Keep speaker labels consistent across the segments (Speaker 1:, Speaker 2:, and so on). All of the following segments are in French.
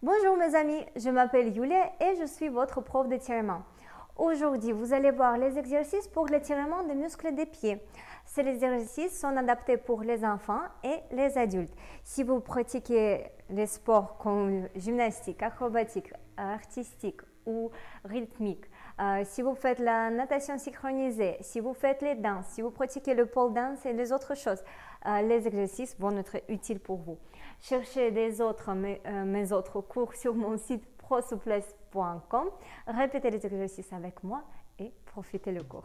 Speaker 1: Bonjour mes amis, je m'appelle Yulia et je suis votre prof d'étirement. Aujourd'hui, vous allez voir les exercices pour l'étirement des muscles des pieds. Ces exercices sont adaptés pour les enfants et les adultes. Si vous pratiquez les sports comme gymnastique, acrobatique, artistique ou rythmique, si vous faites la natation synchronisée, si vous faites les danses, si vous pratiquez le pole dance et les autres choses, les exercices vont être utiles pour vous. Cherchez mes autres cours sur mon site prosouplesse.com. Répétez les exercices avec moi et profitez le cours.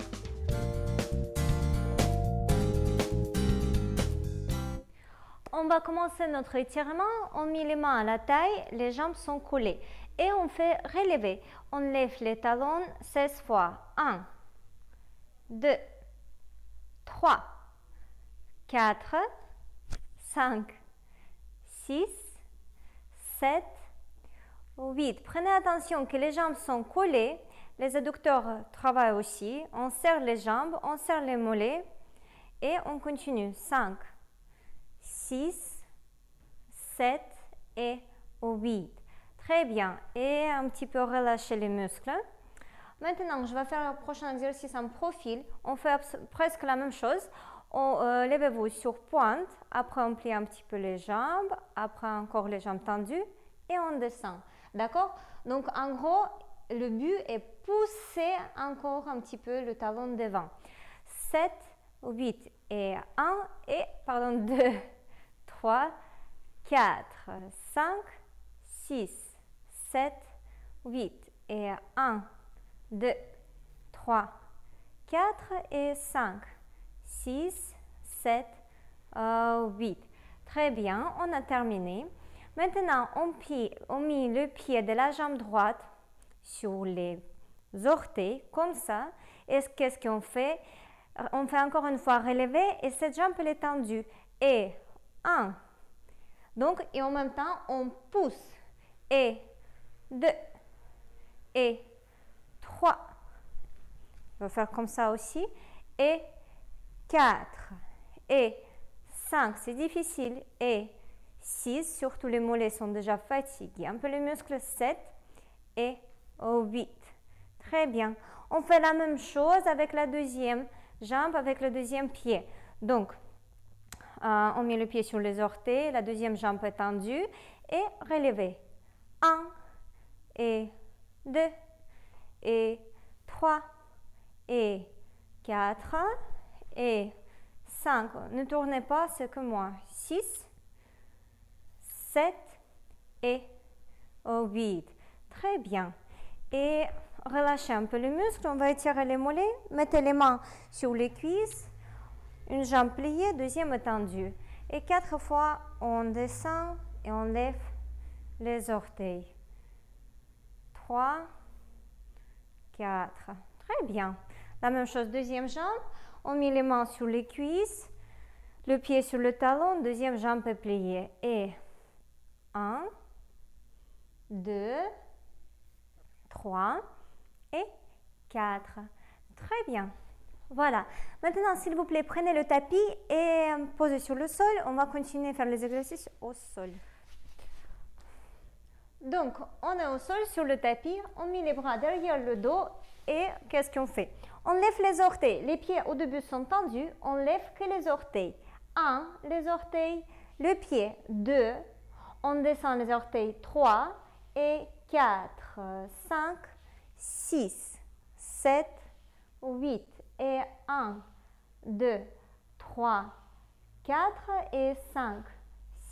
Speaker 1: On va commencer notre étirement. On met les mains à la taille, les jambes sont collées et on fait relever. On lève les talons 16 fois. 1, 2, 3, 4, 5, 6, 7, 8. Prenez attention que les jambes sont collées. Les adducteurs travaillent aussi. On serre les jambes, on serre les mollets et on continue. 5, 6, 7 et 8. Très bien. Et un petit peu relâcher les muscles. Maintenant, je vais faire le prochain exercice en profil. On fait presque la même chose. Levez-vous sur pointe. Après, on plie un petit peu les jambes. Après, encore les jambes tendues. Et on descend. D'accord? Donc, en gros, le but est pousser encore un petit peu le talon devant. 7, 8 et 1 et, 2, 3, 4, 5, 6, 7, 8 et 1, 2, 3, 4 et 5, 6, 7, 8. Très bien, on a terminé. Maintenant, on met le pied de la jambe droite sur les orteils, comme ça. Et qu'est-ce qu'on fait? On fait encore une fois relever et cette jambe elle est tendue. Et 1. Donc, et en même temps, on pousse. Et 2. Et 3. On va faire comme ça aussi. Et 4. Et 5. C'est difficile. Et 6. Surtout les mollets sont déjà fatigués. Un peu les muscles. 7. Et 8. Très bien. On fait la même chose avec la deuxième jambe, avec le deuxième pied. Donc, on met le pied sur les orteils, la deuxième jambe est tendue et relevez. 1 et 2 et 3 et 4 et 5. Ne tournez pas, c'est que moi. 6, 7 et 8. Très bien. Et relâchez un peu les muscles, on va étirer les mollets. Mettez les mains sur les cuisses. Une jambe pliée, deuxième tendue. Et 4 fois, on descend et on lève les orteils. 3, 4. Très bien. La même chose, deuxième jambe. On met les mains sur les cuisses. Le pied sur le talon, deuxième jambe est pliée. Et 1, 2, 3 et 4. Très bien. Voilà. Maintenant, s'il vous plaît, prenez le tapis et posez sur le sol. On va continuer à faire les exercices au sol. Donc, on est au sol sur le tapis. On met les bras derrière le dos et qu'est-ce qu'on fait? On lève les orteils. Les pieds au début sont tendus. On lève que les orteils. 1, les orteils. Le pied. 2. On descend les orteils. 3 et 4, 5, 6, 7, 8. Et 1, 2, 3, 4 et 5,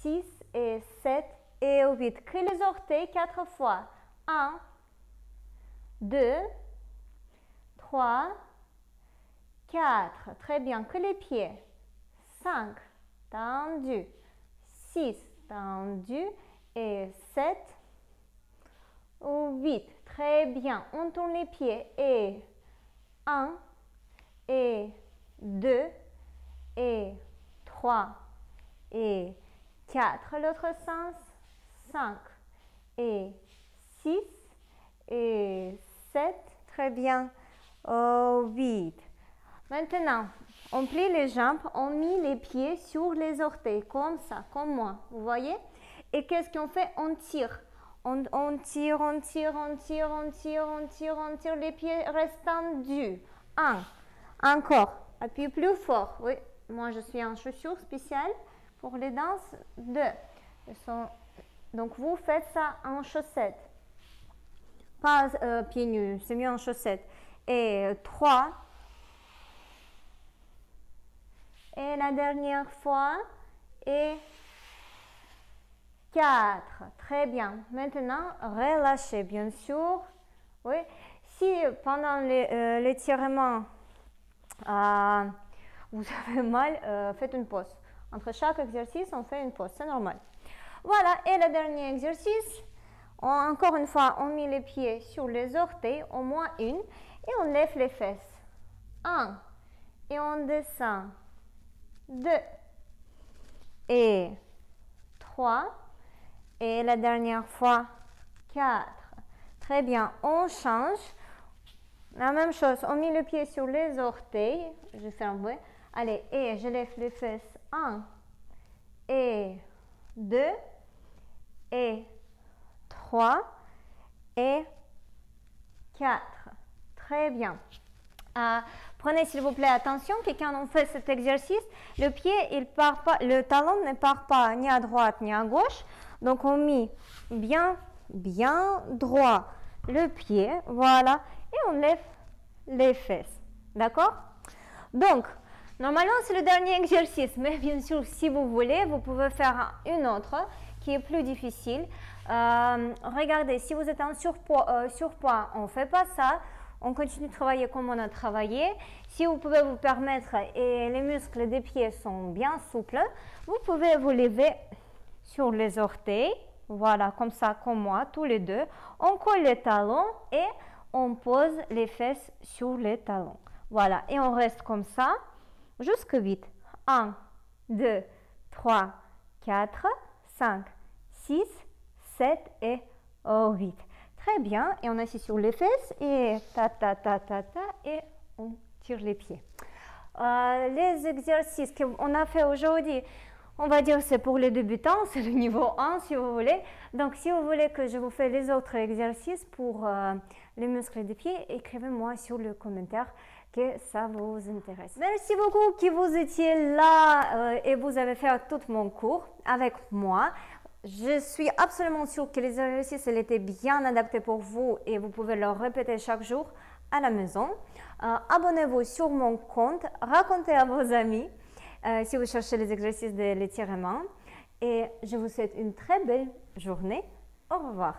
Speaker 1: 6 et 7 et 8. Que les orteils 4 fois. 1, 2, 3, 4. Très bien. Que les pieds. 5, tendu. 6, tendu. Et 7, 8. Très bien. On tourne les pieds. Et 1, et 2, et 3, et 4. L'autre sens. 5, et 6, et 7. Très bien. 8. Maintenant, on plie les jambes, on met les pieds sur les orteils, comme ça, comme moi. Vous voyez? Et qu'est-ce qu'on fait? On tire. On tire, on tire, on tire, on tire, on tire, on tire. Les pieds restent tendus. 1. Encore. Appuyez plus fort. Oui, moi je suis en chaussures spéciales pour les danses. 2. Donc vous faites ça en chaussettes. Pas pieds nus, c'est mieux en chaussettes. Et 3. Et la dernière fois. Et 4. Très bien. Maintenant, relâchez, bien sûr. Oui. Si pendant l'étirement, vous avez mal, faites une pause. Entre chaque exercice, on fait une pause. C'est normal. Voilà. Et le dernier exercice, encore une fois, on met les pieds sur les orteils, au moins une, et on lève les fesses. 1. Et on descend. 2. Et 3. Et la dernière fois, 4. Très bien, on change. La même chose, on met le pied sur les orteils. Je ferme, oui. Allez, et je lève les fesses. 1. Et 2. Et 3. Et 4. Très bien. Prenez s'il vous plaît attention que quand on fait cet exercice, le pied, le talon ne part pas ni à droite ni à gauche. Donc on met bien droit le pied, voilà, et on lève les fesses. D'accord? Donc, normalement c'est le dernier exercice, mais bien sûr si vous voulez, vous pouvez faire une autre qui est plus difficile. Regardez, si vous êtes en surpoids, on ne fait pas ça. On continue de travailler comme on a travaillé. Si vous pouvez vous permettre et les muscles des pieds sont bien souples, vous pouvez vous lever sur les orteils. Voilà, comme ça, comme moi, tous les deux. On colle les talons et on pose les fesses sur les talons. Voilà, et on reste comme ça jusqu'à 8. 1, 2, 3, 4, 5, 6, 7 et 8. Très bien, et on assit sur les fesses et et on tire les pieds. Les exercices qu'on a fait aujourd'hui, on va dire c'est pour les débutants, c'est le niveau 1 si vous voulez. Donc si vous voulez que je vous fasse les autres exercices pour les muscles des pieds, écrivez-moi sur le commentaire que ça vous intéresse. Merci beaucoup que vous étiez là et vous avez fait tout mon cours avec moi. Je suis absolument sûre que les exercices étaient bien adaptés pour vous et vous pouvez le répéter chaque jour à la maison. Abonnez-vous sur mon compte, racontez à vos amis si vous cherchez les exercices de l'étirement. Et je vous souhaite une très belle journée. Au revoir.